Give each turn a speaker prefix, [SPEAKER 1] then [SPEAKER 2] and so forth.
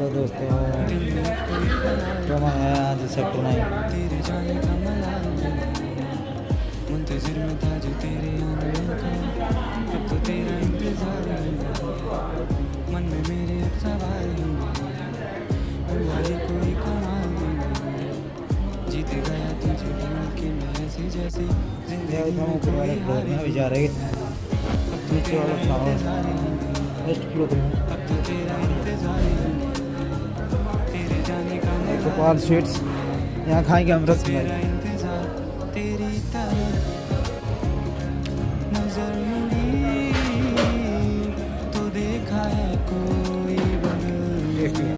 [SPEAKER 1] Hello दोस्तों, तो मैं आया आज सेक्टर 9।
[SPEAKER 2] मुंतजिर में था जो तेरे आने का, अब तो तेरा इंतजार मन में मेरे अब सवाल हुआ ये कोई कमाल जीत गया तुझे ढूंढ के मैं ऐसी जैसी जिंदगी में कोई हार
[SPEAKER 1] अभी जा रहे नीचे वाला फ्लावर फर्स्ट फ्लोर पे
[SPEAKER 2] अब तो तेरा इंतजार तेरे जाने का
[SPEAKER 1] गोपाल स्वीट्स, यहाँ खाएंगे हम रसमलाई।